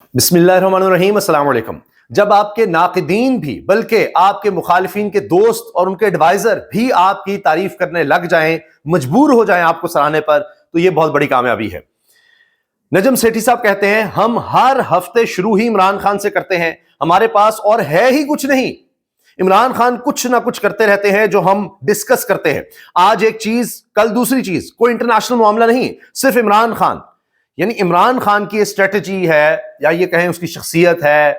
بسم اللہ الرحمن الرحیم، السلام علیکم۔ جب آپ کے ناقدین بھی بلکہ آپ کے مخالفین کے دوست اور ان کے ایڈوائزر بھی آپ کی تعریف کرنے لگ جائیں، مجبور ہو جائیں آپ کو سراہنے پر، تو یہ بہت بڑی کامیابی ہے۔ نجم سیٹھی صاحب کہتے ہیں ہم ہر ہفتے شروع ہی عمران خان سے کرتے ہیں، ہمارے پاس اور ہے ہی کچھ نہیں۔ عمران خان کچھ نہ کچھ کرتے رہتے ہیں جو ہم ڈسکس کرتے ہیں، آج ایک چیز کل دوسری چیز، کوئی انٹرنیشنل معاملہ نہیں، صرف عمران خان۔ یعنی عمران خان کی اسٹریٹجی ہے یا یہ کہیں اس کی شخصیت ہے،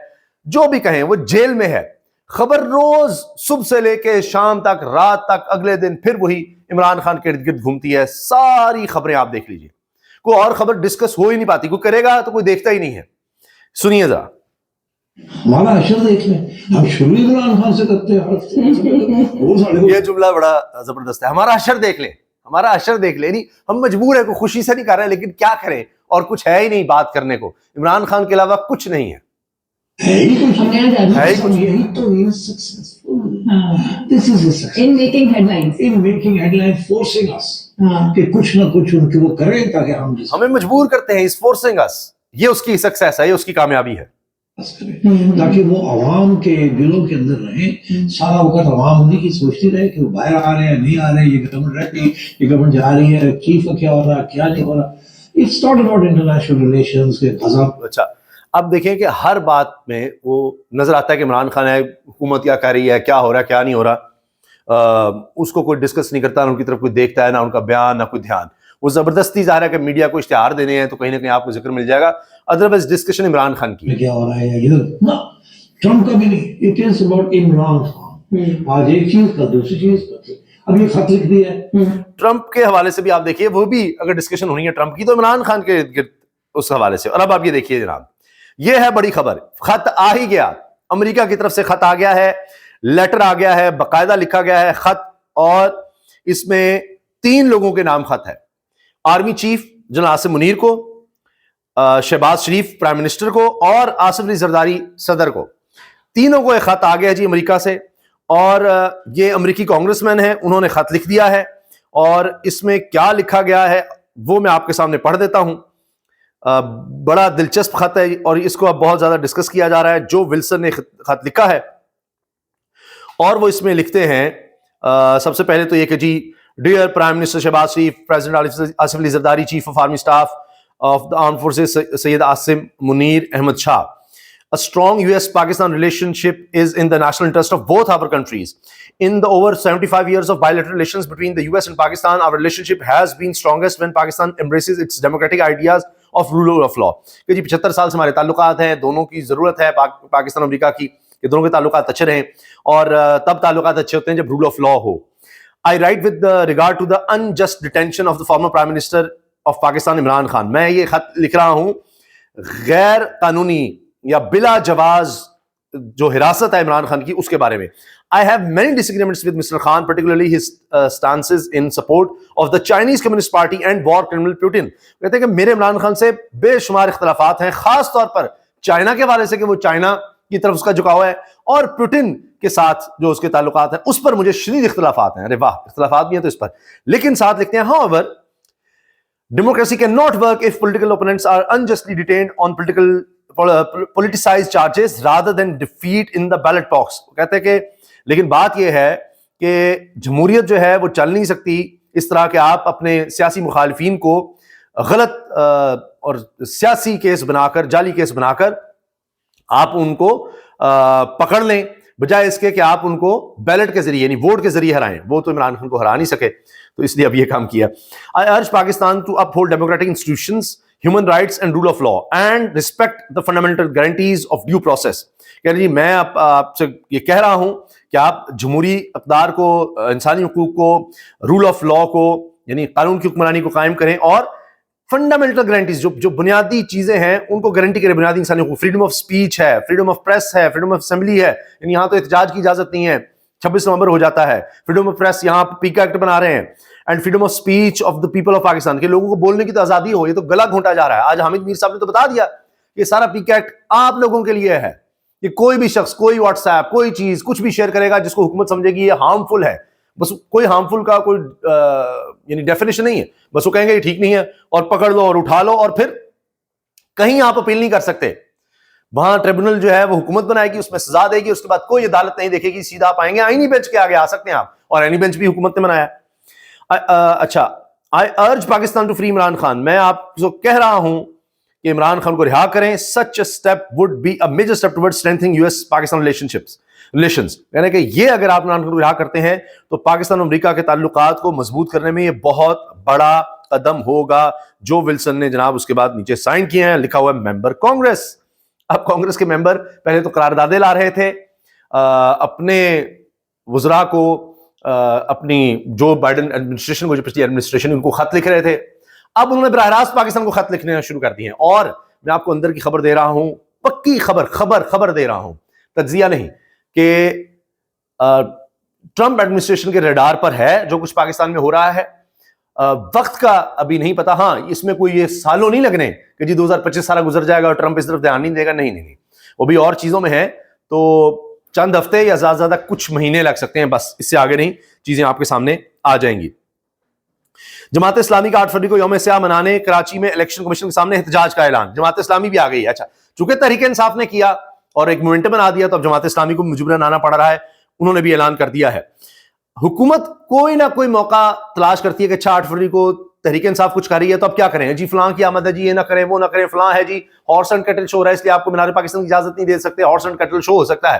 جو بھی کہیں، وہ جیل میں ہے، خبر روز صبح سے لے کے شام تک، رات تک، اگلے دن پھر وہی عمران خان کے ارد گرد گھومتی ہے۔ ساری خبریں آپ دیکھ لیجئے، کوئی اور خبر ڈسکس ہو ہی نہیں پاتی، کوئی کرے گا تو کوئی دیکھتا ہی نہیں ہے۔ سنیے ذرا۔ ہمارا اشر دیکھ لیں، ہم شروع عمران خان سے کرتے ہیں۔ یہ جملہ بڑا زبردست ہے، ہمارا اشر دیکھ لیں، ہمارا اشر دیکھ لیں، نہیں ہم مجبور ہیں، کوئی خوشی سے نہیں کر رہے، لیکن کیا کریں، اور کچھ ہے ہی نہیں بات کرنے کو، عمران خان کے علاوہ کچھ نہیں ہے۔ یہی تو in making headlines. In making headline forcing اس کہ کچھ نہ کچھ ان کے وہ کریں تاکہ ہم ہمیں مجبور کرتے ہیں، اس فورسنگ اس، یہ اس کی سکسیس ہے، یہ اس کی کامیابی ہے۔ تاکہ وہ عوام کے دلوں کے اندر رہیں۔ سارا وقت عوام انہیں کی سوچتی رہے کہ وہ باہر آ رہے ہیں نہیں آ رہے، یہ گورنمنٹ رہتی، یہ گورنمنٹ جا رہی ہے، چیف کا کیا ہو رہا ہے، کیا نہیں ہو رہا۔ It's not about international relations کے غضب۔ اچھا، اب دیکھیں کہ ہر بات میں وہ نظر آتا ہے کہ عمران خان ہے، حکومت کیا کر رہی ہے، کیا ہو رہا ہے، کیا نہیں ہو رہا، اس کو کوئی ڈسکس نہیں کرتا، نہ ان کی طرف کوئی دیکھتا ہے، نہ ان کا بیان، نہ کوئی دھیان۔ وہ زبردستی ظاہر ہے کہ میڈیا کو اشتہار دینے ہیں تو کہیں نہ کہیں آپ کو ذکر مل جائے گا، ادروائز ڈسکشن عمران خان کی۔ کیا ہو رہا ہے ادھر، نہ ٹرمپ کا بھی نہیں، it is about Imran Khan. آج ایک چیز کل دوسری چیز، اب یہ خط لکھ دیا ہے ٹرمپ کے حوالے سے بھی آپ دیکھیے، وہ بھی اگر ڈسکشن ہونی ہے ٹرمپ کی تو عمران خان کے ارد گرد اس حوالے سے۔ اور اب آپ یہ دیکھیے جناب، یہ ہے بڑی خبر، خط آ ہی گیا، امریکہ کی طرف سے خط آ گیا ہے، لیٹر آ گیا ہے، باقاعدہ لکھا گیا ہے خط، اور اس میں 3 لوگوں کے نام خط ہے، army chief general Asim Munir کو، شہباز شریف پرائم منسٹر کو، اور آصف علی زرداری صدر کو۔ تینوں کو ایک خط آ گیا جی امریکہ سے، اور یہ امریکی کانگریس مین ہیں، انہوں نے خط لکھ دیا ہے، اور اس میں کیا لکھا گیا ہے وہ میں آپ کے سامنے پڑھ دیتا ہوں۔ بڑا دلچسپ خط ہے، اور اس کو اب بہت زیادہ ڈسکس کیا جا رہا ہے۔ جو ولسن نے خط لکھا ہے، اور وہ اس میں لکھتے ہیں سب سے پہلے تو یہ کہ جی dear prime minister Shehbaz Sharif, president Asif Ali Zardari, chief of army staff of the armed forces Syed Asim Munir Ahmed Shah. A strong US-Pakistan relationship is in the national interest of both our countries. In the over 75 years of bilateral relations between the US and Pakistan, our relationship has been strongest when Pakistan embraces its democratic ideas of rule of law. کہ جی 75 سال سے ہمارے تعلقات ہیں، دونوں کی ضرورت ہے پاکستان امریکہ کی کہ دونوں کے تعلقات اچھے رہیں، اور تب تعلقات اچھے ہوتے ہیں جب رول آف لا ہو۔ I write with regard to the unjust detention of the former Prime Minister of Pakistan Imran Khan. میں یہ خط لکھ رہا ہوں غیر قانونی یا بلا جواز جو حراست ہے عمران خان کی، اس کے بارے میں۔ I have many disagreements with Mr. Khan, particularly his stances in support of the Chinese Communist Party and war criminal Putin۔ کہتے ہیں کہ میرے عمران خان سے بے شمار اختلافات ہیں، خاص طور پر چائنا کے حوالے سے کہ وہ چائنا کی طرف اس کا جھکاؤ ہے، اور پوٹن کے ساتھ جو اس کے تعلقات ہیں اس پر مجھے شدید اختلافات ہیں۔ ارے واہ، اختلافات بھی ہیں تو اس پر، لیکن ساتھ لکھتے ہیں however democracy cannot work if political opponents are unjustly detained on politicized charges rather than defeat in the ballot box۔ کہتے ہیں کہ لیکن بات یہ ہے کہ جمہوریت جو ہے وہ چل نہیں سکتی اس طرح کہ آپ اپنے سیاسی مخالفین کو غلط اور سیاسی کیس بنا کر، جعلی کیس بنا کر آپ ان کو پکڑ لیں، بجائے اس کے کہ آپ ان کو بیلٹ کے ذریعے یعنی ووٹ کے ذریعے ہرائیں۔ وہ تو عمران خان کو ہرا نہیں سکے، تو اس لیے اب یہ کام کیا۔ I urge Pakistan to uphold democratic institutions, human rights and rule of law and respect the fundamental guarantees of due process۔ کہ جی میں آپ سے یہ کہہ رہا ہوں کہ آپ جمہوری اقدار کو، انسانی حقوق کو، رول آف لا کو یعنی قانون کی حکمرانی کو قائم کریں، اور فنڈامنٹل گارنٹیز جو بنیادی چیزیں ہیں ان کو گارنٹی کریں۔ بنیادی انسانی حقوق، فریڈم آف اسپیچ ہے، فریڈم آف پریس ہے، فریڈم آف اسمبلی ہے، یعنی یہاں تو احتجاج کی اجازت نہیں ہے، 26 نومبر ہو جاتا ہے۔ فریڈم آف پریس یہاں پیکا ایکٹ بنا رہے ہیں، and freedom of speech of the people of Pakistan, کہ لوگوں کو بولنے کی تو آزادی ہو۔ یہ تو گلا گھونٹا جا رہا ہے۔ آج حامد میر صاحب نے تو بتا دیا کہ سارا پیکا ایکٹ آپ لوگوں کے لیے ہے، کہ کوئی بھی شخص، کوئی واٹس ایپ، کوئی چیز کچھ بھی شیئر کرے گا جس کو حکومت سمجھے گی یہ ہارمفل ہے، بس کوئی ہارمفل کا کوئی یعنی ڈیفینیشن نہیں ہے، بس وہ کہیں گے یہ ٹھیک نہیں ہے اور پکڑ لو اور اٹھا لو، اور پھر کہیں آپ اپیل نہیں کر سکتے۔ وہاں ٹریبونل جو ہے وہ حکومت بنائے گی, اس میں سزا دے گی, اس کے بعد کوئی عدالت نہیں دیکھے گی, سیدھا آپ آئیں گے آئینی بینچ کے آگے آ سکتے ہیں آپ, اور آئینی بینچ بھی حکومت نے بنایا. اچھا, I urge Pakistan to free Imran Khan. میں آپ کو کہہ رہا ہوں کہ عمران خان کو رہا کریں. Such a step would be a major step towards strengthening US-Pakistan relations. یعنی کہ یہ اگر آپ عمران خان کو رہا کرتے ہیں تو پاکستان اور امریکہ کے تعلقات کو مضبوط کرنے میں یہ بہت بڑا قدم ہوگا. جو ولسن نے جناب اس کے بعد نیچے سائن کیے ہیں, لکھا ہوا ہے ممبر کانگریس. اب کانگریس کے ممبر پہلے تو قراردادیں لا رہے تھے, اپنے وزراء کو, اپنی جو بائیڈن ایڈمنسٹریشن کو, جو پچھلی ایڈمنسٹریشن ان کو خط لکھ رہے تھے, اب انہوں نے براہ راست پاکستان کو خط لکھنے شروع کر دیے ہیں. اور میں آپ کو اندر کی خبر دے رہا ہوں, پکی خبر دے رہا ہوں, تجزیہ نہیں, کہ ٹرمپ ایڈمنسٹریشن کے ریڈار پر ہے جو کچھ پاکستان میں ہو رہا ہے. وقت کا ابھی نہیں پتا, ہاں اس میں کوئی یہ سالوں نہیں لگنے کہ جی 2025 سارا گزر جائے گا اور ٹرمپ اس طرف دھیان نہیں دے گا, نہیں, وہ بھی اور چیزوں میں ہے, تو چند ہفتے یا زیادہ زیادہ کچھ مہینے لگ سکتے ہیں, بس اس سے آگے نہیں, چیزیں آپ کے سامنے آ جائیں گی. جماعت اسلامی کا 8 فروری کو یوم سیاہ منانے کراچی میں الیکشن کمیشن کے سامنے احتجاج کا اعلان. جماعت اسلامی بھی آ گئی ہے. اچھا, چونکہ تحریک انصاف نے کیا اور ایک مومنٹم بنا دیا تو اب جماعت اسلامی کو مجبوراً آنا پڑ رہا ہے, انہوں نے بھی اعلان کر دیا ہے. حکومت کوئی نہ کوئی موقع تلاش کرتی ہے کہ اچھا 8 فروری کو تحریک انصاف کچھ کر رہی ہے تو اب کیا کریں جی, فلاں کی آمد ہے جی, یہ نہ کریں وہ نہ کریں, فلاں ہے جی ہارس اینڈ کیٹل شو ہو رہا ہے اس لیے آپ کو مینار پاکستان کی اجازت نہیں دے سکتے. ہارس اینڈ کیٹل شو ہو سکتا ہے,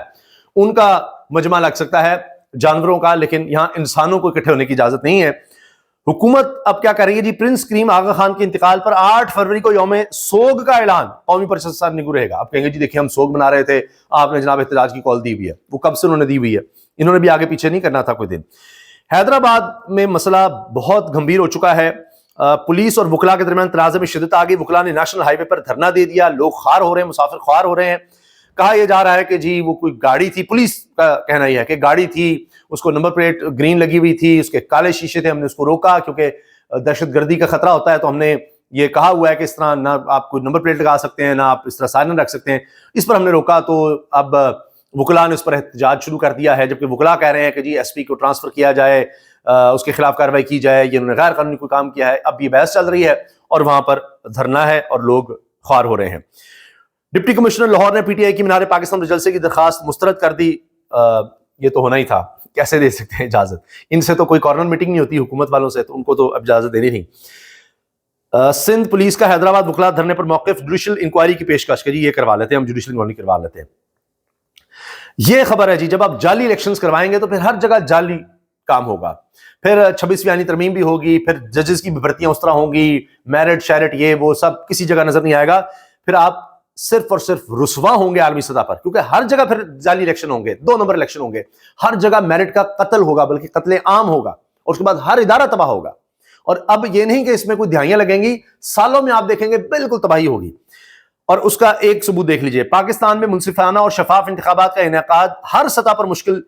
ان کا مجمع لگ سکتا ہے جانوروں کا, لیکن یہاں انسانوں کو اکٹھے ہونے کی اجازت نہیں ہے. حکومت اب کیا کر رہی ہے جی, پرنس کریم آغا خان کے انتقال پر 8 فروری کو یوم سوگ کا اعلان قومی پرچم سر نگو رہے گا. آپ کہیں گے جی دیکھیں ہم سوگ منا رہے تھے, آپ نے جناب احتجاج کی کال دی ہوئی ہے, وہ کب سے انہوں نے دی ہوئی ہے, انہوں نے بھی آگے پیچھے نہیں کرنا تھا کوئی دن. حیدرآباد میں مسئلہ بہت گمبھیر ہو چکا ہے, پولیس اور وکلاء کے درمیان تنازع میں شدت آ گئی. وکلاء نے نیشنل ہائی وے پر دھرنا دے دیا, لوگ خوار ہو رہے ہیں, مسافر خوار ہو رہے ہیں. کہا یہ جا رہا ہے کہ جی وہ کوئی گاڑی تھی, پولیس کا کہنا یہ ہے کہ گاڑی تھی, اس کو نمبر پلیٹ گرین لگی ہوئی تھی, اس کے کالے شیشے تھے, ہم نے اس کو روکا کیونکہ دہشت گردی کا خطرہ ہوتا ہے, تو ہم نے یہ کہا ہوا ہے کہ اس طرح نہ آپ کو نمبر پلیٹ لگا سکتے ہیں, نہ آپ اس طرح سائرن رکھ سکتے ہیں, اس پر ہم نے روکا. تو اب وکلاء نے اس پر احتجاج شروع کر دیا ہے, جبکہ وکلاء کہہ رہے ہیں کہ جی ایس پی کو ٹرانسفر کیا جائے, اس کے خلاف کارروائی کی جائے, یہ انہوں نے غیر قانونی کوئی کام کیا ہے. اب یہ بحث چل رہی ہے اور وہاں پر دھرنا ہے اور لوگ خوار ہو رہے ہیں. ڈپٹی کمشنر لاہور نے پی ٹی آئی کی مینار پاکستان جلسے کی درخواست مسترد کر دی. یہ تو ہونا ہی تھا, کیسے دے سکتے ہیں اجازت, ان سے تو کوئی کارنر میٹنگ نہیں ہوتی حکومت والوں سے, تو ان کو تو اب اجازت دینی نہیں. سندھ پولیس کا حیدرآباد وکلاء دھرنے پر موقف, جوڈیشل انکوائری کی پیشکش کہ جی یہ کروا لیتے ہیں, ہم جوڈیشل انکوائری کروا لیتے ہیں. یہ خبر ہے جی, جب آپ جعلی الیکشنز کروائیں گے تو پھر ہر جگہ جعلی کام ہوگا, پھر 26ویں آئینی ترمیم بھی ہوگی, پھر ججز کی بھرتیاں اس طرح ہوں گی, میرٹ شیرٹ یہ وہ سب کسی جگہ نظر نہیں آئے گا. پھر آپ صرف اور صرف رسوا ہوں گے عالمی سطح پر, کیونکہ ہر جگہ پھر جعلی الیکشن ہوں گے, 2 نمبر الیکشن ہوں گے, ہر جگہ میرٹ کا قتل ہوگا, بلکہ قتل عام ہوگا, اور اس کے بعد ہر ادارہ تباہ ہوگا. اور اب یہ نہیں کہ اس میں کوئی دہائیاں لگیں گی, سالوں میں آپ دیکھیں گے بالکل تباہی ہوگی. اور اس کا ایک ثبوت دیکھ لیجئے, پاکستان میں منصفانہ اور شفاف انتخابات کا انعقاد ہر سطح پر مشکل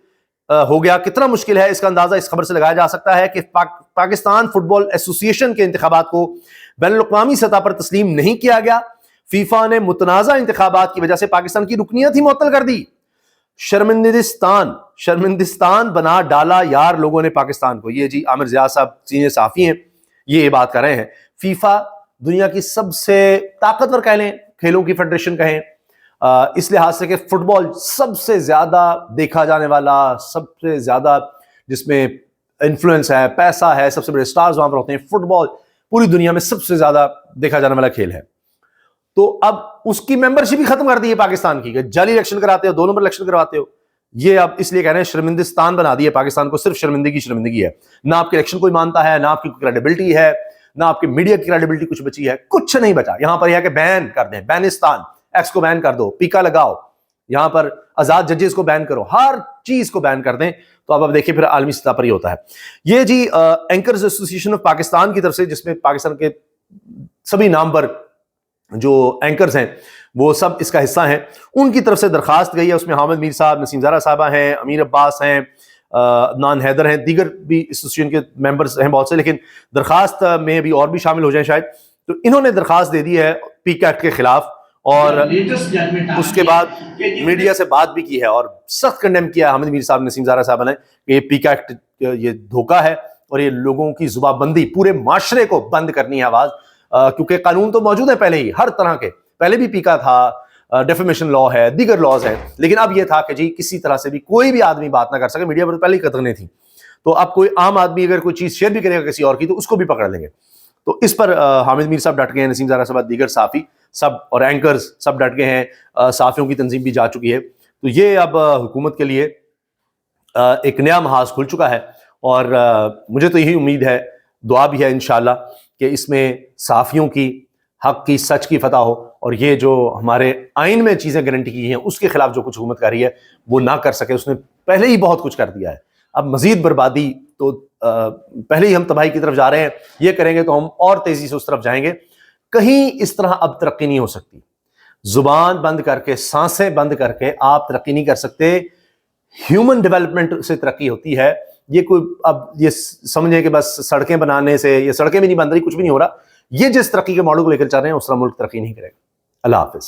ہو گیا. کتنا مشکل ہے اس کا اندازہ اس خبر سے لگایا جا سکتا ہے کہ پاکستان فٹ بال ایسوسی ایشن کے انتخابات کو بین الاقوامی سطح پر تسلیم نہیں کیا گیا. فیفا نے متنازع انتخابات کی وجہ سے پاکستان کی رکنیت ہی معطل کر دی. شرمندستان بنا ڈالا یار لوگوں نے پاکستان کو. یہ جی عامر ضیاء صاحب سینئر صحافی ہیں, یہ بات کر رہے ہیں. فیفا دنیا کی سب سے طاقتور کہہ لیں, کھیلوں کی فیڈریشن کہیں, اس لحاظ سے کہ فٹ بال سب سے زیادہ دیکھا جانے والا, سب سے زیادہ جس میں انفلوئنس ہے, پیسہ ہے, سب سے بڑے سٹارز وہاں پر ہوتے ہیں. فٹ بال پوری دنیا میں سب سے زیادہ دیکھا جانے والا کھیل ہے. تو اب اس کی ممبرشپ ہی ختم کر دی ہے پاکستان کی, کہ جعلی الیکشن کراتے ہو, 2 نمبر الیکشن کرواتے ہو. یہ اب اس لیے کہہ رہے ہیں شرمندستان بنا دی ہے پاکستان کو, صرف شرمندگی ہے. نہ آپ کے الیکشن کوئی مانتا ہے, نہ آپ کی کریڈیبلٹی ہے, نہ آپ کے میڈیا کی کریڈیبلٹی کچھ بچی ہے, کچھ نہیں بچا. یہاں پر یہ ہے کہ بین کر دیں, بینستان, ایکس کو بین کر دو, پیکا لگاؤ, یہاں پر آزاد ججز کو بین کرو, ہر چیز کو بین کر دیں. تو اب دیکھیں پھر عالمی سطح پر ہی ہوتا ہے. یہ جی اینکرز ایسوسی ایشن آف پاکستان کی طرف سے, جس میں پاکستان کے سبھی نامور جو اینکرز ہیں وہ سب اس کا حصہ ہیں, ان کی طرف سے درخواست گئی ہے. اس میں حامد میر صاحب, نسیم زارا صاحبہ ہیں, امیر عباس ہیں, عدنان حیدر ہیں, دیگر بھی ایسوسی ایشن کے ممبرز ہیں بہت سے, لیکن درخواست میں بھی اور بھی شامل ہو جائیں شاید. تو انہوں نے درخواست دے دی ہے پیکا ایکٹ کے خلاف, اور اس کے بعد میڈیا سے بات بھی کی ہے اور سخت کنڈیم کیا ہے حامد میر صاحب, نسیم زارا صاحب نے, کہ یہ پیکا ایکٹ یہ دھوکہ ہے اور یہ لوگوں کی زبان بندی, پورے معاشرے کو بند کرنی ہے آواز. کیونکہ قانون تو موجود ہے پہلے ہی, ہر طرح کے, پہلے بھی پیکا تھا, ڈیفیمیشن لا ہے, دیگر لاز ہیں, لیکن اب یہ تھا کہ جی کسی طرح سے بھی کوئی بھی آدمی بات نہ کر سکے. میڈیا پر پہلے ہی قطغنیں تھیں, تو اب کوئی عام آدمی اگر کوئی چیز شیئر بھی کرے گا کسی اور کی تو اس کو بھی پکڑ لیں گے. تو اس پر حامد میر صاحب ڈٹ گئے ہیں, نسیم زارع صاحب, دیگر صحافی سب اور اینکرز سب ڈٹ گئے ہیں, صحافیوں کی تنظیم بھی جا چکی ہے. تو یہ اب حکومت کے لیے ایک نیا محاذ کھل چکا ہے, اور مجھے تو یہی امید ہے, دعا بھی ہے انشاءاللہ کہ اس میں صحافیوں کی, حق کی, سچ کی فتح ہو, اور یہ جو ہمارے آئین میں چیزیں گارنٹی کی ہیں اس کے خلاف جو کچھ حکومت کر رہی ہے وہ نہ کر سکے. اس نے پہلے ہی بہت کچھ کر دیا ہے, اب مزید بربادی, تو پہلے ہی ہم تباہی کی طرف جا رہے ہیں, یہ کریں گے تو ہم اور تیزی سے اس طرف جائیں گے. کہیں اس طرح اب ترقی نہیں ہو سکتی. زبان بند کر کے, سانسیں بند کر کے آپ ترقی نہیں کر سکتے. ہیومن ڈیولپمنٹ سے ترقی ہوتی ہے. یہ کوئی اب یہ سمجھیں کہ بس سڑکیں بنانے سے, یہ سڑکیں بھی نہیں بن رہی, کچھ بھی نہیں ہو رہا. یہ جس ترقی کے ماڈل کو لے کر چاہ رہے ہیں اس طرح ملک ترقی نہیں کرے گا. اللہ حافظ.